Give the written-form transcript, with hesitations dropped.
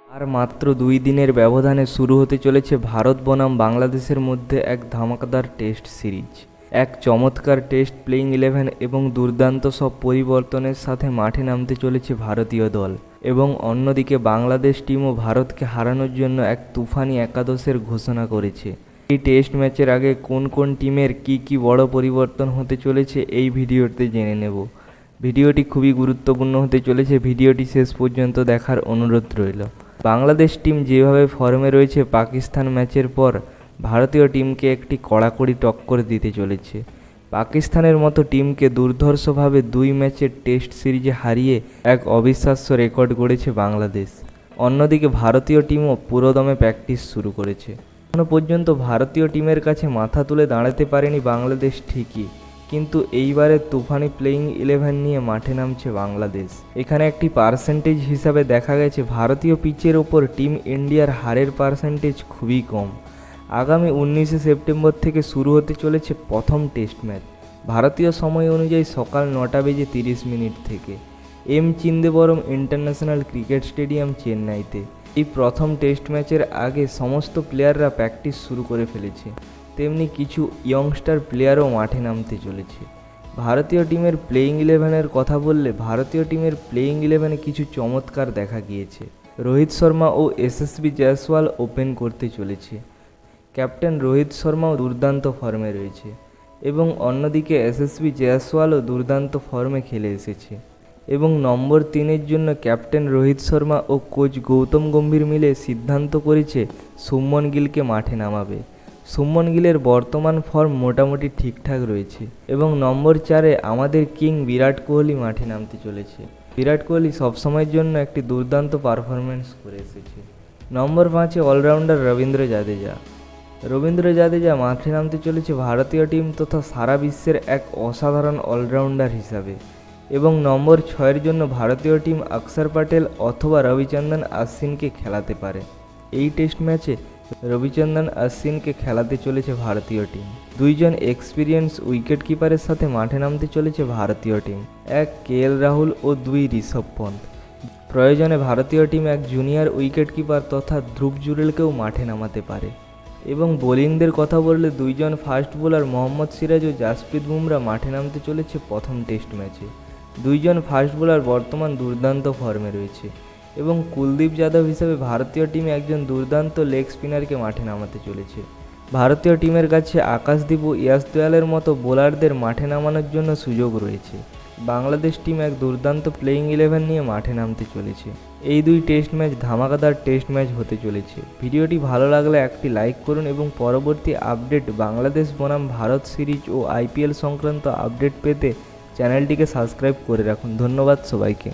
আর মাত্র 2 দিনের ব্যবধানে শুরু হতে চলেছে ভারত বনাম বাংলাদেশের মধ্যে এক ধামাকাদার টেস্ট সিরিজ। এক চমৎকার টেস্ট প্লেইং 11 এবং দুর্দান্ত সব পরিবর্তনের সাথে মাঠে নামতে চলেছে ভারতীয় দল, এবং অন্যদিকে বাংলাদেশ টিমও ভারতকে হারানোর জন্য এক তুফানি একাদশের ঘোষণা করেছে। এই টেস্ট ম্যাচের আগে কোন কোন টিমের কি বড় পরিবর্তন হতে চলেছে এই ভিডিওতে জেনে নেব। ভিডিওটি খুবই গুরুত্বপূর্ণ হতে চলেছে, ভিডিওটি শেষ পর্যন্ত দেখার অনুরোধ রইল। বাংলাদেশ টিম যেভাবে ফর্মে রয়েছে, পাকিস্তান ম্যাচের পর ভারতীয় টিমকে একটি কড়াকড়ি টক্কর দিতে চলেছে। পাকিস্তানের মতো টিমকে দুর্ধর্ষভাবে 2 ম্যাচের টেস্ট সিরিজে হারিয়ে এক অবিশ্বাস্য রেকর্ড গড়েছে বাংলাদেশ। অন্যদিকে ভারতীয় টিমও পুরোদমে প্র্যাকটিস শুরু করেছে। এখনও পর্যন্ত ভারতীয় টিমের কাছে মাথা তুলে দাঁড়াতে পারেনি বাংলাদেশ ঠিকই, কিন্তু এইবারের তুফানি প্লেইং 11 নিয়ে মাঠে নামছে বাংলাদেশ। এখানে একটি পার্সেন্টেজ হিসাবে দেখা গেছে ভারতীয় পিচের ওপর টিম ইন্ডিয়ার হারের পার্সেন্টেজ খুবই কম। আগামী 19শে সেপ্টেম্বর থেকে শুরু হতে চলেছে প্রথম টেস্ট ম্যাচ, ভারতীয় সময় অনুযায়ী সকাল 9:30 থেকে M Chidambaram international cricket stadium, চেন্নাইতে। এই প্রথম টেস্ট ম্যাচের আগে সমস্ত প্লেয়াররা প্র্যাকটিস শুরু করে ফেলেছে, তেমনি কিছু ইয়ংস্টার প্লেয়ারও মাঠে নামতে চলেছে। ভারতীয় টিমের প্লেইং 11-এর কথা বললে, ভারতীয় টিমের প্লেইং 11-এ কিছু চমৎকার দেখা গিয়েছে। রোহিত শর্মা ও এসএসবি জয়সওয়াল ওপেন করতে চলেছে। ক্যাপ্টেন রোহিত শর্মাও দুর্দান্ত ফর্মে রয়েছে, এবং অন্যদিকে এসএসবি জয়সওয়ালও দুর্দান্ত ফর্মে খেলে এসেছে। এবং নম্বর 3-এর জন্য ক্যাপ্টেন রোহিত শর্মা ও কোচ গৌতম গম্ভীর মিলে সিদ্ধান্ত করেছে শুভমন গিলকে মাঠে নামাবে। শুভমন গিলের বর্তমান ফর্ম মোটামুটি ঠিকঠাক রয়েছে, এবং নম্বর 4-এ আমাদের কিং বিরাট কোহলি মাঠে নামতে চলেছে। বিরাট কোহলি সবসময়ের জন্য একটি দুর্দান্ত পারফরমেন্স করে এসেছে। নম্বর 5-এ অলরাউন্ডার রবীন্দ্র জাদেজা মাঠে নামতে চলেছে ভারতীয় টিম তথা সারা বিশ্বের এক অসাধারণ অলরাউন্ডার হিসাবে। এবং নম্বর 6-এর জন্য ভারতীয় টিম অক্ষর প্যাটেল অথবা রবিচন্দ্রন অশ্বিনকে খেলাতে পারে। এই টেস্ট ম্যাচে রবিচন্দ্রন অশ্বিনকে খেলাতে চলেছে ভারতীয় টিম। 2 জন এক্সপিরিয়েন্স উইকেট কিপারের সাথে মাঠে নামতে চলেছে ভারতীয় টিম, 1 KL রাহুল ও 2 ঋষভ পন্থ। প্রয়োজনে ভারতীয় টিম 1 জুনিয়র উইকেট কিপার তথা ধ্রুব জুরেলকেও মাঠে নামাতে পারে। এবং বোলিংদের কথা বললে 2 জন ফাস্ট বোলার মোহাম্মদ সিরাজ ও জাসপ্রীত বুমরা মাঠে নামতে চলেছে প্রথম টেস্ট ম্যাচে। 2 জন ফাস্ট বোলার বর্তমান দুর্দান্ত ফর্মে রয়েছে, এবং কুলদীপ যাদব হিসেবে ভারতীয় টিমে একজন দুর্দান্ত লেগ স্পিনারকে মাঠে নামাতে চলেছে। ভারতীয় টিমের কাছে আকাশদীপ ও ইয়াশ দয়ালের মতো বোলারদের মাঠে নামানোর জন্য সুযোগ রয়েছে। বাংলাদেশ টিম এক দুর্দান্ত প্লেইং 11 নিয়ে মাঠে নামতে চলেছে। এই 2 টেস্ট ম্যাচ ধামাকাদার টেস্ট ম্যাচ হতে চলেছে। ভিডিওটি ভালো লাগলে একটি লাইক করুন, এবং পরবর্তী আপডেট বাংলাদেশ বনাম ভারত সিরিজ ও IPL সংক্রান্ত আপডেট পেতে চ্যানেলটিকে সাবস্ক্রাইব করে রাখুন। ধন্যবাদ সবাইকে।